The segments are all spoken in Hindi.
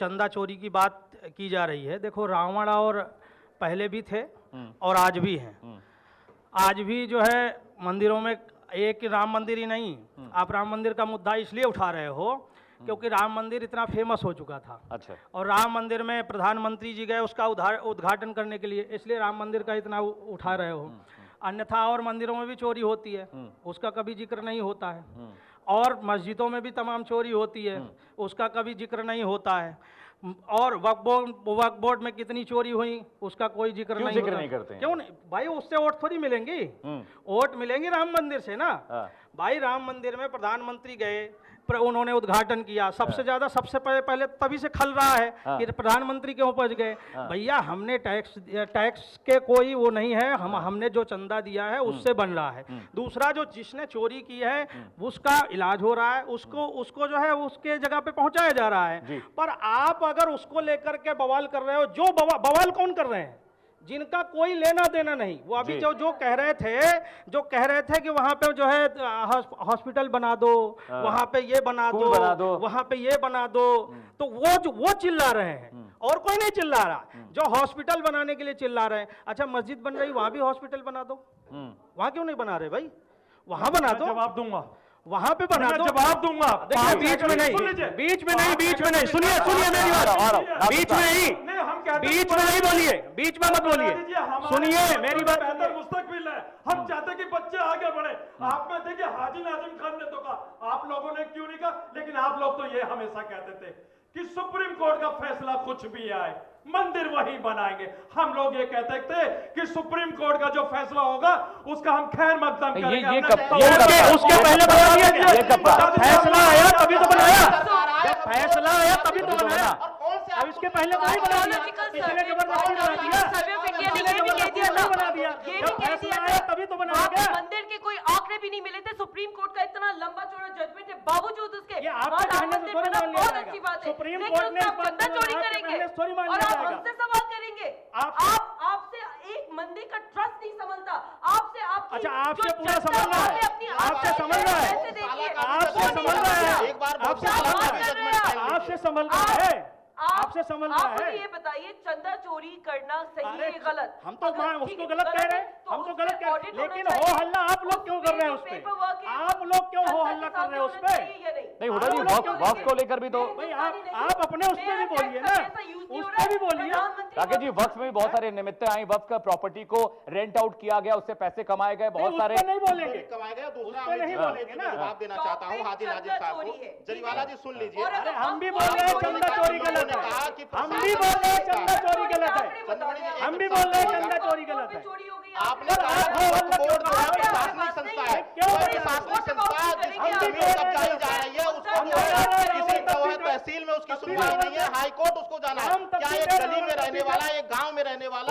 चंदा चोरी की बात की जा रही है। देखो, रावण और पहले भी थे और आज भी हैं। आज भी जो है मंदिरों में, एक राम मंदिर ही नहीं, आप राम मंदिर का मुद्दा इसलिए उठा रहे हो क्योंकि राम मंदिर इतना फेमस हो चुका था। अच्छा। और राम मंदिर में प्रधानमंत्री जी गए उसका उद्घाटन करने के लिए, इसलिए राम मंदिर का इतना उठा रहे हो। अन्यथा और मंदिरों में भी चोरी होती है, उसका कभी जिक्र नहीं होता है। और मस्जिदों में भी तमाम चोरी होती है, उसका कभी जिक्र नहीं होता है। और वक्फ बोर्ड में कितनी चोरी हुई उसका कोई जिक्र नहीं करते हैं? क्यों नहीं भाई? उससे वोट थोड़ी मिलेंगी, वोट मिलेंगी राम मंदिर से ना। भाई राम मंदिर में प्रधानमंत्री गए, उन्होंने उद्घाटन किया, सबसे ज्यादा सबसे पहले तभी से खल रहा है कि प्रधानमंत्री क्यों पहुंच गए। भैया हमने टैक्स के कोई वो नहीं है, हमने जो चंदा दिया है उससे बन रहा है। दूसरा, जो जिसने चोरी की है उसका इलाज हो रहा है, उसको जो है उसके जगह पे पहुंचाया जा रहा है। पर आप अगर उसको लेकर के बवाल कर रहे हो, जो बवाल कौन कर रहे हैं? जिनका कोई लेना देना नहीं। वो अभी जो कह रहे थे कि वहां पे जो है हॉस्पिटल बना दो, वहां पे ये बना दो, वहां पे ये बना दो, तो वो चिल्ला रहे हैं और कोई नहीं चिल्ला रहा। जो हॉस्पिटल बनाने के लिए चिल्ला रहे हैं, अच्छा मस्जिद बन रही वहां भी हॉस्पिटल बना दो, वहां क्यों नहीं बना रहे भाई? वहां बना दो, जवाब दूंगा, वहां पे बना दो। जवाब दूंगा। देखिए, बीच में नहीं, सुनिए मेरी बात, बीच में नहीं बोलिए, बीच में मत बोलिए, सुनिए मेरी बात। बेहतर मुस्तकबिल है, हम चाहते कि बच्चे आगे बढ़े। आप में देखिए हाजी नाजिम खान ने तो कहा, आप लोगों ने क्यों नहीं कहा? लेकिन आप लोग तो ये हमेशा कहते थे कि सुप्रीम कोर्ट का फैसला कुछ भी आए मंदिर वही बनाएंगे। हम लोग ये कहते थे कि सुप्रीम कोर्ट का जो फैसला होगा उसका हम खैर मकदम करेंगे। उसके पहले बना दिया, फैसला आया तभी तो बनाया, जब फैसला आया तभी तो बनाया। अब इसके पहले नहीं बना दिया, किसी ने जबरदस्ती बना दिया, बना दिया, जब फैसला आया तभी तो बनाया गया। मंदिर के कोई आंकड़े भी नहीं मिले थे, सुप्रीम कोर्ट का इतना लंबा चौड़ा जजमेंट है, बावजूद उसके बहुत अच्छी बात है, सुप्रीम लेकिन कोर्ट ने उसका चंदा चोरी करेंगे और आप हमसे सवाल करेंगे। आपसे एक मंदिर का ट्रस्ट नहीं समझता, आपसे आपकी, अच्छा आपसे पूरा समझ रहा है, आपसे समझ रहा है, आपसे समझ रहा है, एक बार आपसे समझ रहा है, आपसे समझ रहा है। ये बताइए, चंदा चोरी करना सही है गलत? हम तो उसको गलत कह रहे हैं, हम तो गलत कह रहे हैं, लेकिन हो हल्ला आप लोग क्यों कर रहे हैं उस पे? आप लोग क्यों हो हल्ला कर रहे हैं उस पे? नहीं हुडा जी, वक्फ को लेकर भी तो भाई आप अपने उस पे भी बोलिए ना, उस पे भी बोलिए। राकेश जी, वक्फ में भी बहुत सारे निमित्तें आई, वक्फ का प्रॉपर्टी को रेंट आउट किया गया, उससे पैसे कमाए गए, बहुत सारे नहीं बोलेंगे, कमाए गए। दूसरा नहीं बोलेंगे ना, जवाब देना चाहता हूँ हाजी नाजिम साहब को। जरीवाला जी सुन लीजिए, अरे हम भी बोल रहे हैं चंदा चोरी गलत है, हम भी बोल रहे हैं चंदा चोरी गलत है, हम भी बोल रहे हैं चंदा चोरी गलत है। आपने कहा बोर्ड जो है प्रशासनिक संस्था है, प्रशासनिक संस्था जिसकी जमीन कब्जाई जा रही है उसको जो है किसी तहसील में उसकी सुनवाई नहीं है, हाई कोर्ट उसको जाना है। क्या एक गली में रहने वाला, एक गांव में रहने वाला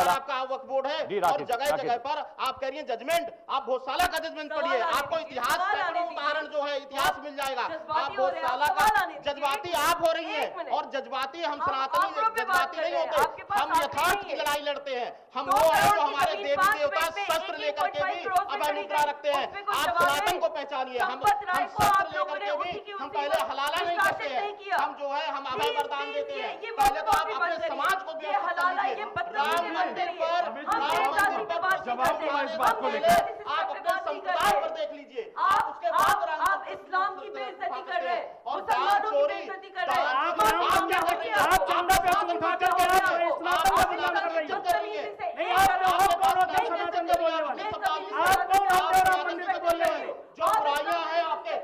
आपका वक्फ बोर्ड है और जगह जगह पर आप कह रही हैं जजमेंट, आप भोजसाला का जजमेंट पढ़िए, आपको इतिहास सैकड़ों उदाहरण जो है इतिहास मिल जाएगा। आप भोजसाला का जज्बाती आप हो रही हैं और जज्बाती हम सनातनी जज्बाती नहीं होते, हम यथार्थ की लड़ाई लड़ते हैं। हम वो हैं जो हमारे देवी देवता शस्त्र लेकर के भी अभय मुद्रा रखते हैं। आप सनातन को पहचानिए, हम शस्त्र लेकर के भी हम पहले हलाला नहीं करते हैं, हम जो है हम अभय वरदान देते हैं। पहले तो आप अपने समाज को भी राम मंदिर पर जवाब दूंगा इस बात को लेकर। आप अपने संप्रदाय पर देख लीजिए, उसके बाद आप इस्लाम की बेइज्जती कर रहे हैं, और मुसलमानों की चोरी, बेइज्जती कर रहे हैं। आप चंदा पे उठा करके आप इस्लाम का बदनाम कर रही हैं। नहीं, आप कौन होते हैं सनातन को बोलने वाले? आप कौन होते हैं राम मंदिर को बोलने वाले? जो बुराइयां हैं आपके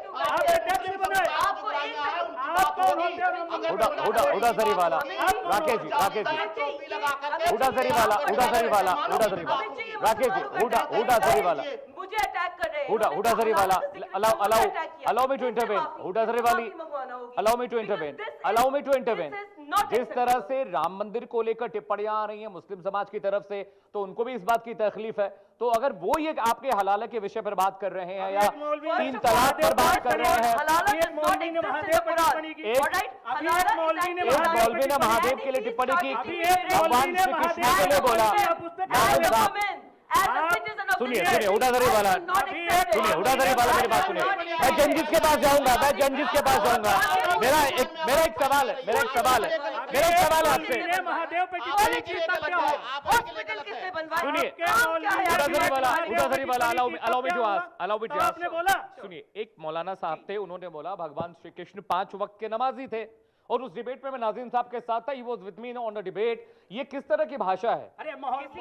टैक्स बनाए, आप कौन होते हैं राम मंदिर को बोलने वाले? हुडा जरीवाला, राकेश जी, राकेश जी, हुडा जरीवाला, राकेश जी, हुडा जरीवाला, मुझे अटैक कर रहे हैं, Hooda Jariwala, allow me to intervene, Hooda जरीवाली, allow me to intervene। जिस तरह से राम मंदिर को लेकर टिप्पणियां आ रही हैं मुस्लिम समाज की तरफ से, तो उनको भी इस बात की तकलीफ है। तो अगर वो ये आपके हलाला के विषय पर बात कर रहे हैं या 3 तलाक पर बात कर रहे हैं, एक मौलवी ने महादेव पर टिप्पणी की, एक मौलवी ने महादेव के लिए टिप्पणी की, भगवान श्री कृष्ण के लिए बोला, as a citizen of सुनिए this सुनिए country, Hooda Jariwala I will not accept it. सुनिए हुडा जरीवाला मेरी बात सुनिए मैं जंजिस के पास जाऊंगा मेरा एक सवाल है आपसे महादेव पे आपके लिए गलत है, आपके लिए गलत है। बनवाए सुनिए क्या Huda Jariwala allow me to ask आपने बोला सुनिए एक मौलाना साहब थे उन्होंने बोला भगवान श्री कृष्ण 5 वक्त के नमाजी थे और उस डिबेट में मैं नाज़रीन साहब के साथ था, he was with me on the debate. ये किस तरह की भाषा है? अरे किसी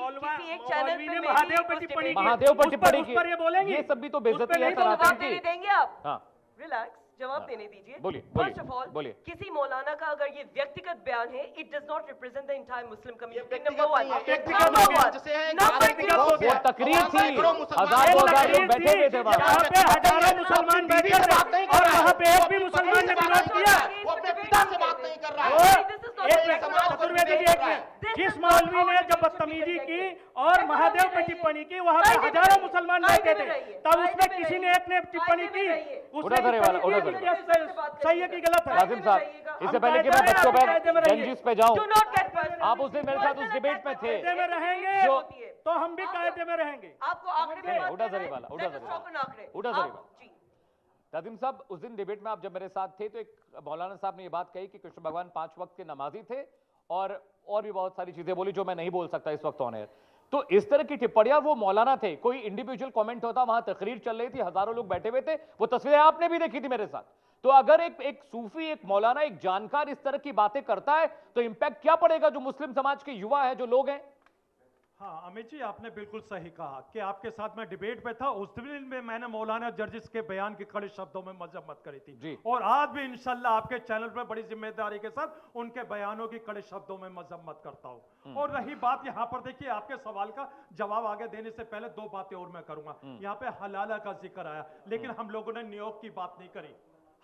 एक चैनल पे मेरी महादेव पर उस टिप्पणी महादेव पर टिप्पणी उस पर ये बोलेंगे ये सब भी तो बेइज्जती है तो जवाब सनातन देने की। देंगे आप? हाँ रिलैक्स, जवाब देने दीजिए। बोलिए, फर्स्ट ऑफ ऑल बोलिए। किसी मौलाना का अगर ये व्यक्तिगत बयान है, it does not represent the entire Muslim community. व्यक्तिगत नंबर नहीं है, 1 व्यक्तिगत हो गया, जिसे है व्यक्तिगत हो गया। वो तकरीर थी, सैकड़ों मुसलमान 1000 लोग बैठे हुए थे वहाँ। वहाँ पे हजारों मुसलमान बैठे थे और वहाँ पे एक भी मुसलमान ने विरोध किया। वो अपने पिता से बात नहीं कर रहा वो है। एक मिनट, चतुर्वेदी जी एक मिनट, जिस मौलवी ने जब बदतमीजी की और महादेव पे टिप्पणी की वहाँ पे हजारों मुसलमान बैठे थे, तब उसमें किसी ने एक ने टिप्पणी की, उड़ा धरेवाला, उड़ा सही है कि गलत है? नाज़िम साहब इससे पहले कि मैं बच्चों पे जंजिस पे जाऊं, Do not get personal. आप उस दिन मेरे साथ उस डिबेट में थे। कायदे में रहेंगे तो हम भी कायदे में रहेंगे। आपको आखिरी में बात उड़ा करना है? जरीवाला, उड़ा Let us Jariwala. talk on आखिरी। उड़ा आप- जरीवाला। जी। नाज़िम साहब उस दिन डिबेट में आप जब मेरे साथ थे तो एक मौलाना साहब ने ये बात कही कि कृष्ण भगवान 5 वक्त के नमाजी थे और भी बहुत सारी चीजें बोली जो मैं नहीं बोल सकता इस वक्त ऑन एयर। तो इस तरह की टिप्पणियां वो मौलाना थे, कोई इंडिविजुअल कमेंट होता, वहां तकरीर चल रही थी, हजारों लोग बैठे हुए थे, वो तस्वीरें आपने भी देखी थी मेरे साथ। तो अगर एक सूफी, एक मौलाना, एक जानकार इस तरह की बातें करता है तो इंपैक्ट क्या पड़ेगा जो मुस्लिम समाज के युवा है, जो लोग हैं? हाँ अमित जी, आपने बिल्कुल सही कहा कि आपके साथ मैं डिबेट पे था। उस दिन में मैंने मौलाना जर्जिस के बयान की कड़े शब्दों में मजम्मत करी थी जी। और आज भी इंशाल्लाह आपके चैनल पर बड़ी जिम्मेदारी के साथ उनके बयानों की कड़े शब्दों में मजम्मत करता हूँ। और रही बात यहाँ पर, देखिए आपके सवाल का जवाब आगे देने से पहले 2 बातें और मैं करूंगा। यहाँ पे हलाला का जिक्र आया, लेकिन हम लोगों ने नियोग की बात नहीं करी।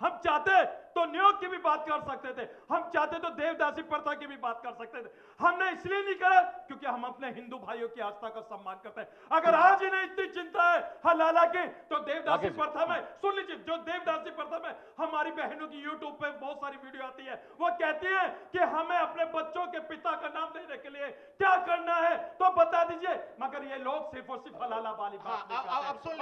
हम चाहते तो नियोग की भी बात कर सकते थे, हम चाहते तो देवदासी प्रथा की भी बात कर सकते थे। हमने इसलिए नहीं करा क्योंकि हम अपने हिंदू भाइयों की आस्था का सम्मान करते हैं। अगर आज इन्हें इतनी चिंता है हलाला की, तो देवदासी प्रथा में सुन लीजिए, जो देवदासी प्रथा में हमारी बहनों की यूट्यूब पे बहुत सारी वीडियो आती है, वो कहती है कि हमें अपने बच्चों के पिता का नाम देने के लिए क्या करना है तो बता दीजिए, मगर ये लोग सिर्फ और सिर्फ हलाला वाली बात नहीं करते। अब सुन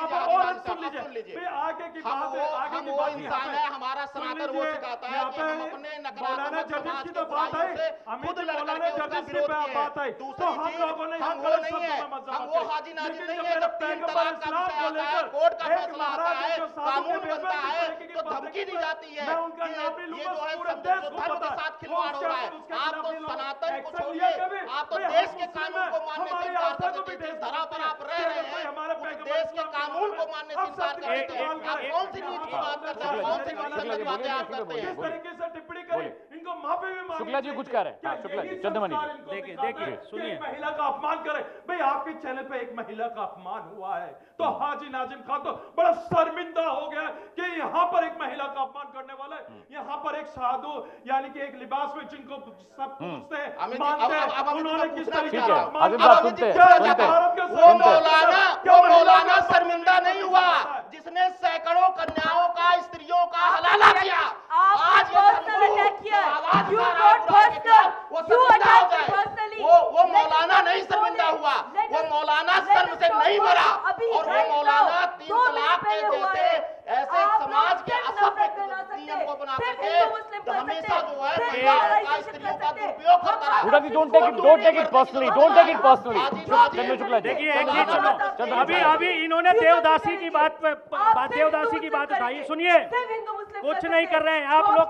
सुन लीजिए, लीजिए आगे की बात है, आगे की वो बात इंसान है, हमारा सनातन वो सिखाता है कि हम अपने मौलाना नकारात्मक जर्जिस समाज की के तो बात बुराइयों से है, खुद अमित लड़ मौलाना करके उसका जर्जिस विरोध पे किए बात है। हैं। तो दूसरी हम चीज, लोगों ने हम वो नहीं है, हम वो हाजी नाजिम नहीं है। जब 3 तलाक का विषय आता है, कोर्ट का फैसला आता है, कानून बनता है, तो धमकी दी जाती है कि ये जो है जो धर्म के साथ खिलवाड़ हो रहा है। आप तो सनातन को छोड़िए, आप तो देश के कानून को मानने से इनकार कर देते हैं। जिस धरा पर आप रह रहे हैं उस देश के कानून को मानने से इनकार कर देते हैं। आप कौन सी नीति की बात करते हैं, कौन सी नीति की बातें आप करते हैं? किस तरीके से टिप्पणी करी, इनको माफी भी मांगनी शुक्ला जी कुछ कह रहे हैं। हाँ, शुक्ला जी, चंद्रमणि जी। देखिए, सुनिए। महिला का अपमान करे भाई, आपके चैनल पे एक महिला का अपमान हुआ है तो हाजी नाजिम खान तो बड़ा शर्मिंदा हो गया कि यहाँ पर एक महिला का अपमान करने वाला है। यहाँ पर एक साधु यानी कि एक लिबास में जिनको सब पूछते हैं, मानते हैं, उन्होंने किस तरीके ठीक का है, अपमान आदिल किया? साहब सुनते हैं, क्या सुनते हैं। भारत के वो संविधान- मौलाना शर्मिंदा नहीं हुआ जिसने सैकड़ों कन्याओं का, स्त्रियों का हलाला किया। आज ये धर्मगुरु जो आवाज उठा रहा है बुराई के खिलाफ, वो शर्मिंदा हो जाए। वो मौलाना नहीं शर्मिंदा हुआ, वो मौलाना शर्म से नहीं मरा। और वो मौलाना 3 तलाक के जैसे ऐसे समाज के असभ्य नियम को बना करके हमेशा जो है महिलाओं का, स्त्रियों का दुरुपयोग करता रहा। हुडा जी, don't take it personally, don't take it personally। चंद्र शुक्ला जी, देखिए एक चीज सुनो, अभी इन्होंने देवदासी की बात उठाई, सुनिए, कुछ नहीं कर रहे हैं आप लोग।